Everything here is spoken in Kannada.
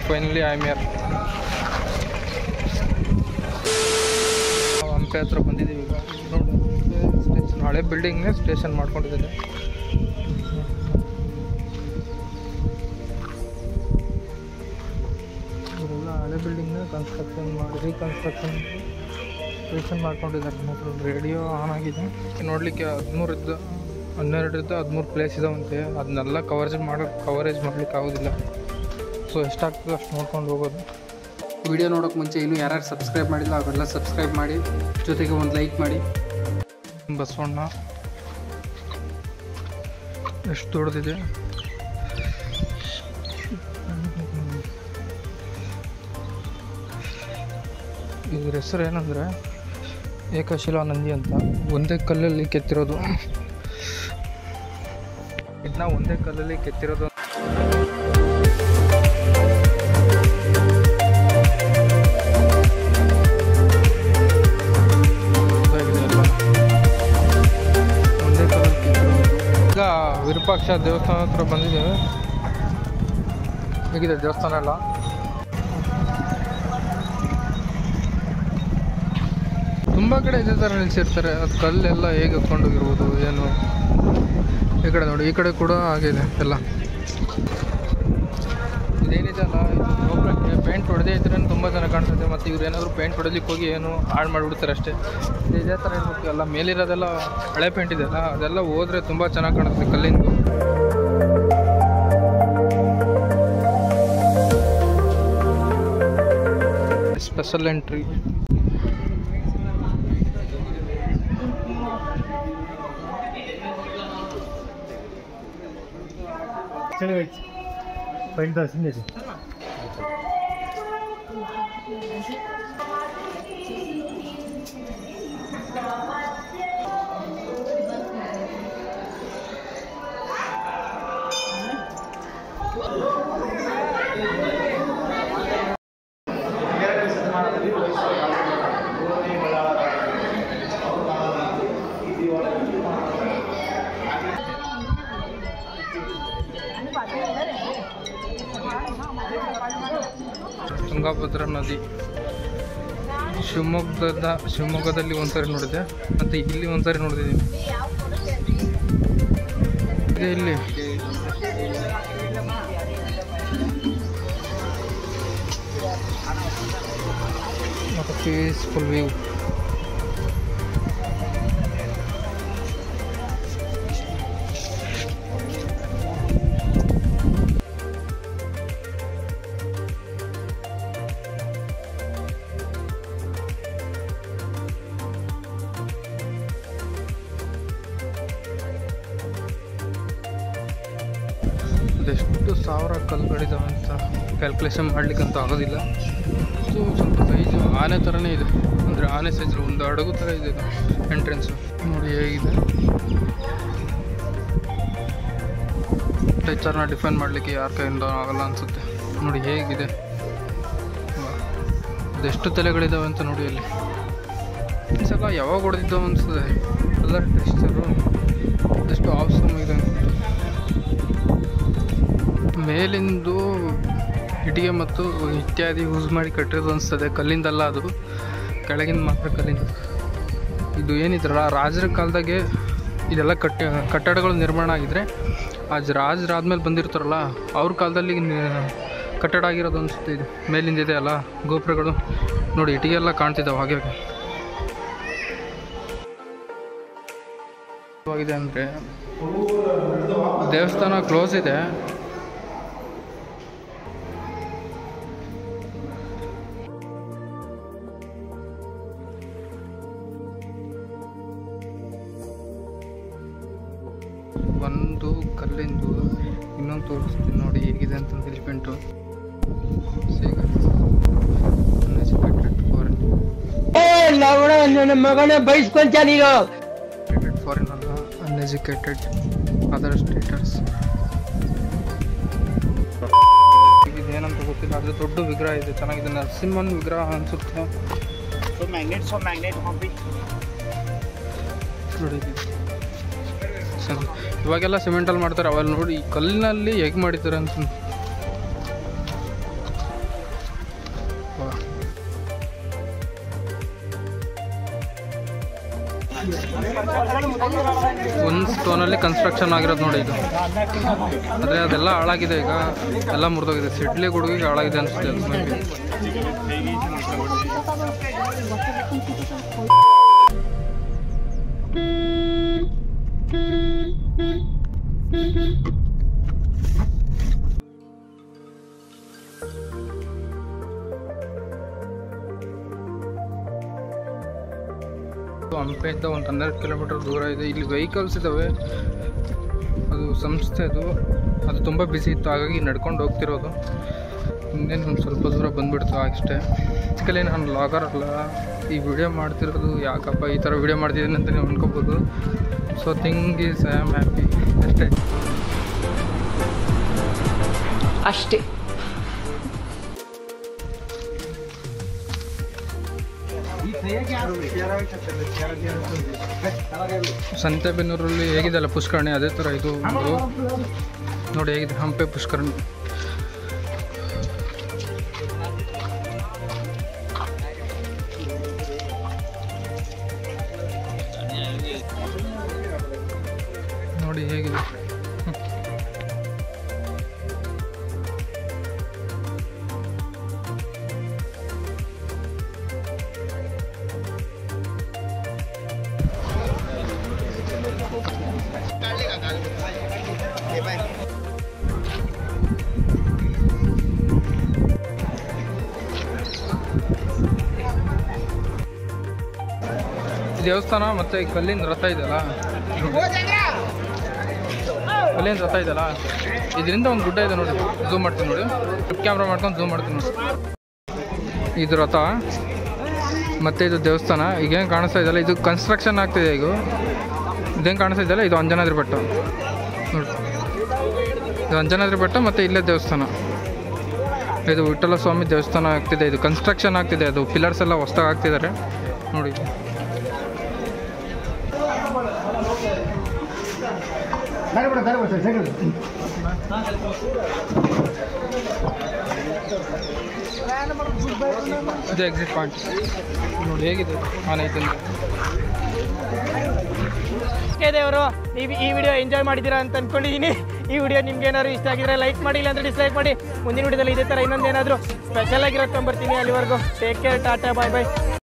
Finally I am here. Hampi ಹತ್ರ ಬಂದಿದ್ದೀವಿ ಈಗ. ನೋಡಿ ಸ್ಟೇಷನ್, ಹಳೆ ಬಿಲ್ಡಿಂಗ್ನೇ ಸ್ಟೇಷನ್ ಮಾಡ್ಕೊಂಡಿದ್ದಾರೆ. ಇವರೆಲ್ಲ ಹಳೆ ಬಿಲ್ಡಿಂಗ್ನ ಕನ್ಸ್ಟ್ರಕ್ಷನ್ ಮಾಡಿ ರೀಕನ್ಸ್ಟ್ರಕ್ಷನ್ ಸ್ಟೇಷನ್ ಮಾಡ್ಕೊಂಡಿದ್ದಾರೆ. ರೇಡಿಯೋ ಆನ್ ಆಗಿದೆ. ನೋಡಲಿಕ್ಕೆ 12 ಪ್ಲೇಸ್ ಇದಾವಂತೆ. ಅದನ್ನೆಲ್ಲ ಕವರೇಜ್ ಮಾಡಲಿಕ್ಕೆ ಆಗೋದಿಲ್ಲ. ಸೊ ಎಷ್ಟಾಗ್ತದೆ ಅಷ್ಟು ನೋಡ್ಕೊಂಡು ಹೋಗೋದು. ವಿಡಿಯೋ ನೋಡೋಕೆ ಮುಂಚೆ ಇನ್ನೂ ಯಾರ್ಯಾರು ಸಬ್ಸ್ಕ್ರೈಬ್ ಮಾಡಿಲ್ಲ ಅವರೆಲ್ಲ ಸಬ್ಸ್ಕ್ರೈಬ್ ಮಾಡಿ, ಜೊತೆಗೆ ಒಂದು ಲೈಕ್ ಮಾಡಿ. ಬಸವಣ್ಣ ಎಷ್ಟು ದೊಡ್ಡದಿದೆ. ಇದ್ರ ಹೆಸರು ಏನಂದರೆ ಏಕಶಿಲಾ ನಂದಿ ಅಂತ. ಒಂದೇ ಕಲ್ಲಲ್ಲಿ ಕೆತ್ತಿರೋದು. ಇದನ್ನ ಒಂದೇ ಕಲ್ಲಲ್ಲಿ ಕೆತ್ತಿರೋದು. ಒಂದೇ ಕಲ್ಲಲ್ಲಿ ಕೆತ್ತಿರೋದು. ಈಗ ವಿರೂಪಾಕ್ಷ ದೇವಸ್ಥಾನ ಹತ್ರ ಬಂದಿದ್ದೇವೆ. ಹೇಗಿದೆ ದೇವಸ್ಥಾನ ಎಲ್ಲ? ತುಂಬ ಕಡೆ ಇದೇ ಥರ ನಿಲ್ಲಿಸಿರ್ತಾರೆ. ಅದು ಕಲ್ಲೆಲ್ಲ ಹೇಗೆ ಹೊತ್ಕೊಂಡೋಗಿರ್ಬೋದು ಏನು. ಈ ಕಡೆ ನೋಡಿ, ಈ ಕಡೆ ಕೂಡ ಆಗಿದೆ ಎಲ್ಲ. ಇದೇನಿದೆಲ್ಲ, ಇದು ಗೋಪುರಕ್ಕೆ ಪೇಂಟ್ ಹೊಡೆದೇ ಇದ್ರೆ ತುಂಬ ಚೆನ್ನಾಗಿ ಕಾಣಿಸುತ್ತೆ. ಮತ್ತು ಇವ್ರು ಏನಾದರೂ ಪೇಂಟ್ ಹೊಡೆಲಿಕ್ಕೆ ಹೋಗಿ ಏನು ಹಾಳು ಮಾಡಿಬಿಡ್ತಾರೆ ಅಷ್ಟೇ. ಇದೇ ಥರ ಇರಬೇಕು. ಎಲ್ಲ ಮೇಲಿರೋದೆಲ್ಲ ಹಳೆ ಪೇಂಟ್ ಇದೆಯಲ್ಲ, ಅದೆಲ್ಲ ಹೋದರೆ ತುಂಬ ಚೆನ್ನಾಗಿ ಕಾಣುತ್ತೆ ಕಲ್ಲಿಂದು. Special entry. ತುಂಗಭದ್ರಾ ನದಿ ಶಿವಮೊಗ್ಗದಲ್ಲಿ ಒಂದ್ಸರಿ ನೋಡಿದೆ, ಮತ್ತು ಇಲ್ಲಿ ಒಂದ್ಸರಿ ನೋಡಿದ್ದೀನಿ. ಇಲ್ಲಿ ಪೀಸ್ಫುಲ್ ವ್ಯೂ. ಅದೆಷ್ಟು ಸಾವಿರ ಕಲ್ಲುಗಳಿದಾವೆ ಅಂತ ಕ್ಯಾಲ್ಕುಲೇಷನ್ ಮಾಡಲಿಕ್ಕಂತೂ ಆಗೋದಿಲ್ಲ. ಸೊ ಸ್ವಲ್ಪ ಸೈಜು ಆನೆ ಥರನೇ ಇದೆ, ಅಂದರೆ ಆನೆ ಸೈಜ್ ಒಂದು ಹಡಗು ಥರ ಇದೆ ಎಂಟ್ರೆನ್ಸು. ನೋಡಿ ಹೇಗಿದೆ. ಟೆಕ್ಚರ್ನ ಡಿಫೈನ್ ಮಾಡಲಿಕ್ಕೆ ಯಾರ ಕೈಯಿಂದ ಆಗಲ್ಲ ಅನಿಸುತ್ತೆ. ನೋಡಿ ಹೇಗಿದೆ, ಅದೆಷ್ಟು ತಲೆಗಳಿದ್ದಾವೆ ಅಂತ ನೋಡಿ. ಅಲ್ಲಿ ಈ ಸಲ ಯಾವಾಗ ಹೊಡೆದಿದ್ದಾವೆ ಅನಿಸ್ತದೆ. ಕಲರ್ ಟೆಕ್ಸ್ಚರು ಎಷ್ಟು ಆಸಮ್ ಇದೆ. ಮೇಲಿಂದು ಇಟ್ಟಿಗೆ ಮತ್ತು ಇತ್ಯಾದಿ ಯೂಸ್ ಮಾಡಿ ಕಟ್ಟಿರೋದು ಅನಿಸ್ತದೆ. ಕಲ್ಲಿಂದಲ್ಲ ಅದು, ಕೆಳಗಿಂದ ಮಾತ್ರ ಕಲ್ಲಿಂದ. ಇದು ಏನಿದ್ರಲ್ಲ, ರಾಜರ ಕಾಲದಾಗೆ ಇದೆಲ್ಲ ಕಟ್ಟಡಗಳು ನಿರ್ಮಾಣ ಆಗಿದ್ರೆ, ರಾಜರಾದ್ಮೇಲೆ ಬಂದಿರ್ತಾರಲ್ಲ ಅವ್ರ ಕಾಲದಲ್ಲಿ ಕಟ್ಟಡ ಆಗಿರೋದು ಅನಿಸುತ್ತೆ. ಇದು ಮೇಲಿಂದ ಇದೆ ಅಲ್ಲ ಗೋಪುರಗಳು, ನೋಡಿ ಇಟ್ಟಿಗೆ ಎಲ್ಲ ಕಾಣ್ತಿದ್ದಾವೆ ಹಾಗೆ ಆಗಿದೆ. ಅಂದರೆ ದೇವಸ್ಥಾನ ಕ್ಲೋಸ್ ಇದೆ. ಒಂದು ಕಲ್ಲಿಂದು ಇನ್ನೊಂದು ತೋರಿಸ್ತೀನಿ ನೋಡಿ ಹೇಗಿದೆ ಅಂತ. ಎಲಿಫೆಂಟು ಫಾರಿನ್ ಅಲ್ಲ, ಅನ್ಎಜುಕೇಟೆಡ್ ಅದರ್ ಸ್ಟೇಟರ್ಸ್. ಇದೇನಂತ ಗೊತ್ತಿಲ್ಲ, ಆದರೆ ದೊಡ್ಡ ವಿಗ್ರಹ ಇದೆ, ಚೆನ್ನಾಗಿದೆ. ನರಸಿಂಹನ ವಿಗ್ರಹ ಅನಿಸುತ್ತೆ. ನೋಡಿ ಇವಾಗೆಲ್ಲ ಸಿಮೆಂಟಲ್ಲಿ ಮಾಡ್ತಾರೆ, ಅವೆಲ್ಲ ನೋಡಿ ಕಲ್ಲಿನಲ್ಲಿ ಹೇಗೆ ಮಾಡಿದ್ದಾರೆ ಅಂತ. ಒಂದು ಸ್ಟೋನಲ್ಲಿ ಕನ್ಸ್ಟ್ರಕ್ಷನ್ ಆಗಿರೋದು ನೋಡಿ ಇದು. ಆದರೆ ಅದೆಲ್ಲ ಹಾಳಾಗಿದೆ ಈಗ, ಎಲ್ಲ ಮುರಿದೋಗಿದೆ. ಸಿಡ್ಲಿ ಗುಡುಗಿಗೆ ಹಾಳಾಗಿದೆ ಅನಿಸುತ್ತೆ ಅದು ನನಗೆ. ಹಂಪೆಯಿಂದ ಒಂದು 12 ಕಿಲೋಮೀಟರ್ ದೂರ ಇದೆ. ಇಲ್ಲಿ ವೆಹಿಕಲ್ಸ್ ಇದ್ದಾವೆ, ಅದು ಸಂಸ್ಥೆ ಅದು ತುಂಬ ಬಿಸಿ ಇತ್ತು, ಹಾಗಾಗಿ ನಡ್ಕೊಂಡು ಹೋಗ್ತಿರೋದು. ಇನ್ನೇನು ಒಂದು ಸ್ವಲ್ಪ ದೂರ ಬಂದುಬಿಡ್ತು ಅಷ್ಟೇ. ಬೇಸಿಕಲಿ ನಾನು ಲಾಗರ್ ಅಲ್ಲ, ಈ ವಿಡಿಯೋ ಮಾಡ್ತಿರೋದು ಯಾಕಪ್ಪ ಈ ಥರ ವಿಡಿಯೋ ಮಾಡ್ತಿದ್ದೀನಿ ಅಂತ ನೀವು ಅನ್ಕೋಬೋದು. So thing is I am happy ಅಷ್ಟೇ. ಸಂತೆಬೆನ್ನೂರಲ್ಲಿ ಹೇಗಿದೆಯಲ್ಲ ಪುಷ್ಕರಣಿ, ಅದೇ ಥರ ಇದು ಒಂದು ನೋಡಿ ಹೇಗಿದೆ ಹಂಪೆ ಪುಷ್ಕರಣಿ. ನೋಡಿ ಹೇಗಿದೆ. ದೇವಸ್ಥಾನ ಮತ್ತು ಕಲ್ಲಿನ ರಥ ಇದೆಯಲ್ಲ, ಕಲ್ಲಿನ ರಥ ಇದೆಯಲ್ಲ, ಇದರಿಂದ ಒಂದು ಗುಡ್ಡ ಇದೆ ನೋಡಿ. ಝೂಮ್ ಮಾಡ್ತೀನಿ ನೋಡಿ, ಕ್ಯಾಮ್ರಾ ಮಾಡ್ಕೊಂಡು ಝೂಮ್ ಮಾಡ್ತೀನಿ ನೋಡಿ. ಇದು ರಥ ಮತ್ತು ಇದು ದೇವಸ್ಥಾನ. ಈಗೇನು ಕಾಣಿಸ್ತಾ ಇದೆಯಲ್ಲ, ಇದು ಕನ್ಸ್ಟ್ರಕ್ಷನ್ ಆಗ್ತಿದೆ. ಈಗ ಇದೇನು ಕಾಣಿಸ್ತಾ ಇದೆಯಲ್ಲ, ಇದು ಅಂಜನಾದ್ರಿ ಬೆಟ್ಟ ನೋಡಿ. ಇದು ಅಂಜನಾದ್ರಿ ಬೆಟ್ಟ ಮತ್ತು ಇಲ್ಲೇ ದೇವಸ್ಥಾನ. ಇದು ವಿಠ್ಠಲ ಸ್ವಾಮಿ ದೇವಸ್ಥಾನ ಆಗ್ತಿದೆ. ಇದು ಕನ್ಸ್ಟ್ರಕ್ಷನ್ ಆಗ್ತಿದೆ, ಅದು ಪಿಲ್ಲರ್ಸ್ ಎಲ್ಲ ಹೊಸ್ದಾಗಿ ಆಗ್ತಿದ್ದಾರೆ ನೋಡಿ. ಇದು ಎಕ್ಸಿಟ್ ಪಾಯಿಂಟ್ ನೋಡಿ ಹೇಗಿದೆ ಆನೆ ಇದ್ದಂಗೆ. ದೇವರು ನೀವು ಈ ವಿಡಿಯೋ ಎಂಜಾಯ್ ಮಾಡಿದ್ದೀರಾ ಅಂತ ಅಂದ್ಕೊಂಡಿದ್ದೀನಿ. ಈ ವಿಡಿಯೋ ನಿಮ್ಗೆ ಏನಾದ್ರು ಇಷ್ಟ ಆಗಿದ್ರೆ ಲೈಕ್ ಮಾಡಿ, ಇಲ್ಲಾಂದ್ರೆ ಡಿಸ್ಲೈಕ್ ಮಾಡಿ. ಮುಂದಿನ ವಿಡಿಯೋದಲ್ಲಿ ಇದೇ ಥರ ಇನ್ನೊಂದೇನಾದರೂ ಸ್ಪೆಷಲ್ ಆಗಿರೋ ತೊಗೊಂಬರ್ತೀನಿ. ಅಲ್ಲಿವರೆಗೂ ಟೇಕ್ ಕೇರ್, ಟಾಟಾ, ಬಾಯ್ ಬಾಯ್.